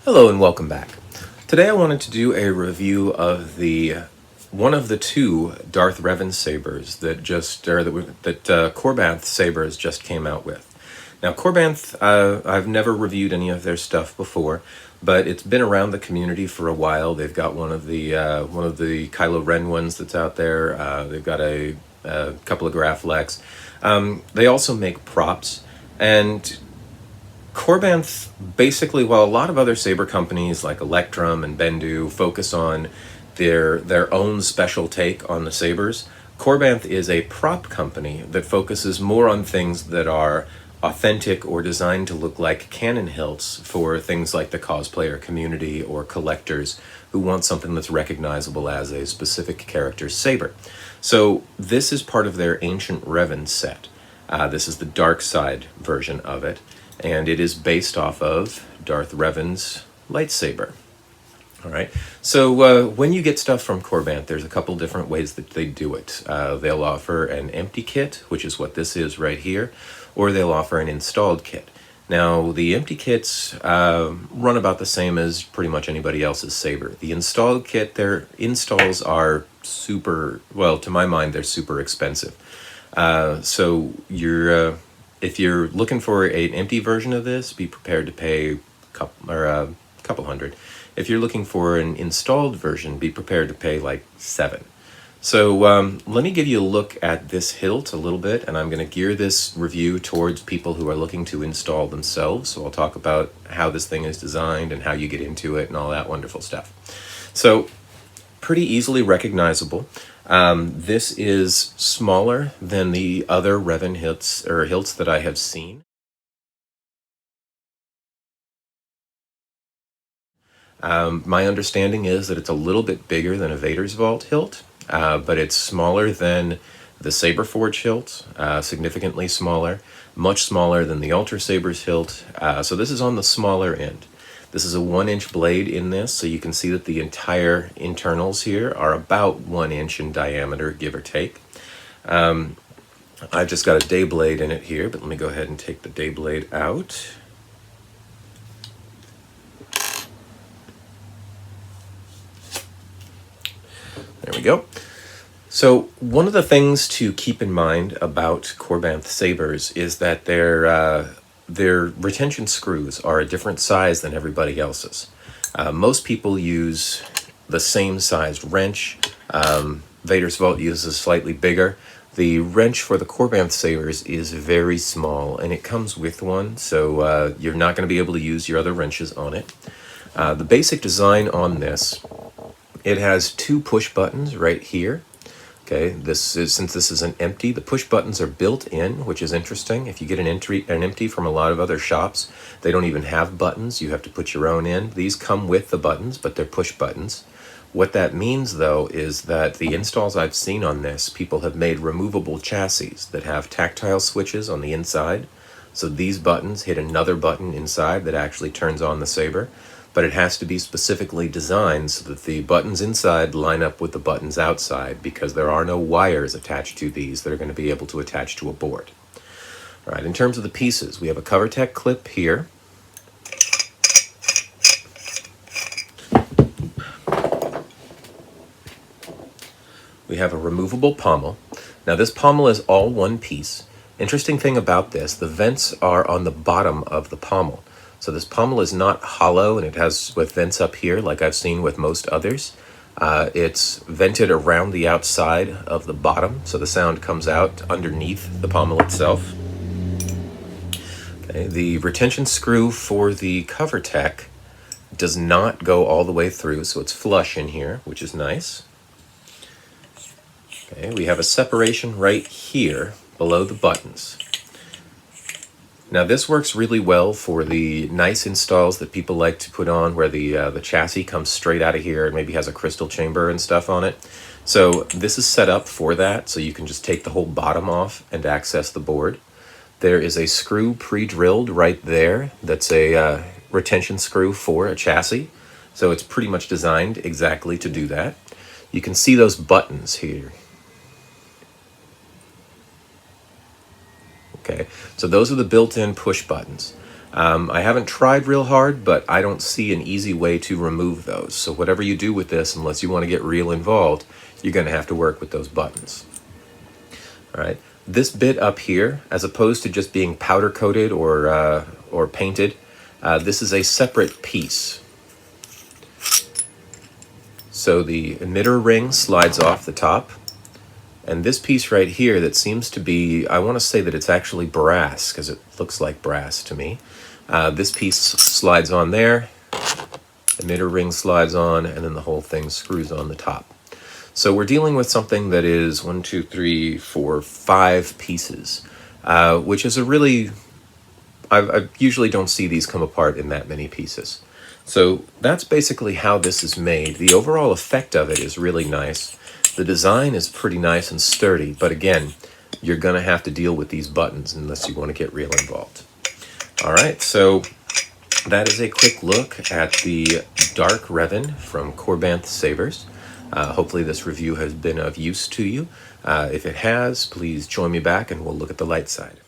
Hello and welcome back. Today I wanted to do a review of one of the two Darth Revan sabers that Korbanth Sabers just came out with. Now Corbanth, I've never reviewed any of their stuff before, but it's been around the community for a while. They've got one of the Kylo Ren ones that's out there. They've got a couple of Graflex. They also make props, and Korbanth, basically, while a lot of other saber companies like Electrum and Bendu focus on their own special take on the sabers, Korbanth is a prop company that focuses more on things that are authentic or designed to look like canon hilts for things like the cosplayer community or collectors who want something that's recognizable as a specific character's saber. So this is part of their Ancient Revan set. This is the dark side version of it, and it is based off of Darth Revan's lightsaber. All right, so when you get stuff from Korbanth, there's a couple different ways that they do it. They'll offer an empty kit, which is what this is right here, or they'll offer an installed kit. Now, the empty kits run about the same as pretty much anybody else's saber. The installed kit, their installs are super, well, to my mind, they're super expensive. So if you're looking for an empty version of this, be prepared to pay a couple hundred. If you're looking for an installed version, be prepared to pay like $7. So let me give you a look at this hilt a little bit, and I'm going to gear this review towards people who are looking to install themselves. So I'll talk about how this thing is designed and how you get into it and all that wonderful stuff. So pretty easily recognizable. This is smaller than the other Revan hilts that I have seen. My understanding is that it's a little bit bigger than a Vader's Vault hilt, but it's smaller than the Saberforge hilt, significantly smaller, much smaller than the Altar Saber's hilt. So this is on the smaller end. This is a 1-inch blade in this, so you can see that the entire internals here are about 1 inch in diameter, give or take. I've just got a day blade in it here, but let me go ahead and take the day blade out. There we go. So one of the things to keep in mind about Korbanth Sabers is that their retention screws are a different size than everybody else's. Most people use the same sized wrench. Vader's Vault uses slightly bigger. The wrench for the Korbanth Sabers is very small, and it comes with one, so you're not going to be able to use your other wrenches on it. The basic design on this, it has 2 push buttons right here. Okay, since this is an empty, the push buttons are built in, which is interesting. If you get an empty from a lot of other shops, they don't even have buttons. You have to put your own in. These come with the buttons, but they're push buttons. What that means, though, is that the installs I've seen on this, people have made removable chassis that have tactile switches on the inside. So these buttons hit another button inside that actually turns on the saber. But it has to be specifically designed so that the buttons inside line up with the buttons outside, because there are no wires attached to these that are going to be able to attach to a board. All right, in terms of the pieces, we have a CoverTech clip here. We have a removable pommel. Now this pommel is all one piece. Interesting thing about this, the vents are on the bottom of the pommel. So this pommel is not hollow, and it has with vents up here like I've seen with most others. It's vented around the outside of the bottom, so the sound comes out underneath the pommel itself. Okay, the retention screw for the CoverTech does not go all the way through, so it's flush in here, which is nice. Okay, we have a separation right here below the buttons. Now this works really well for the nice installs that people like to put on where the chassis comes straight out of here and maybe has a crystal chamber and stuff on it. So this is set up for that, so you can just take the whole bottom off and access the board. There is a screw pre-drilled right there that's a retention screw for a chassis, so it's pretty much designed exactly to do that. You can see those buttons here. Okay, so those are the built-in push buttons. I haven't tried real hard, but I don't see an easy way to remove those. So whatever you do with this, unless you want to get real involved, you're going to have to work with those buttons. All right. This bit up here, as opposed to just being powder coated or painted, this is a separate piece. So the emitter ring slides off the top, and this piece right here that seems to be, I want to say that it's actually brass, because it looks like brass to me. This piece slides on there, emitter ring slides on, and then the whole thing screws on the top. So we're dealing with something that is 1, 2, 3, 4, 5 pieces, which is a really, I usually don't see these come apart in that many pieces. So that's basically how this is made. The overall effect of it is really nice. The design is pretty nice and sturdy, but again, you're going to have to deal with these buttons unless you want to get real involved. All right, so that is a quick look at the Dark Revan from Korbanth Sabers. Hopefully this review has been of use to you. If it has, please join me back and we'll look at the light side.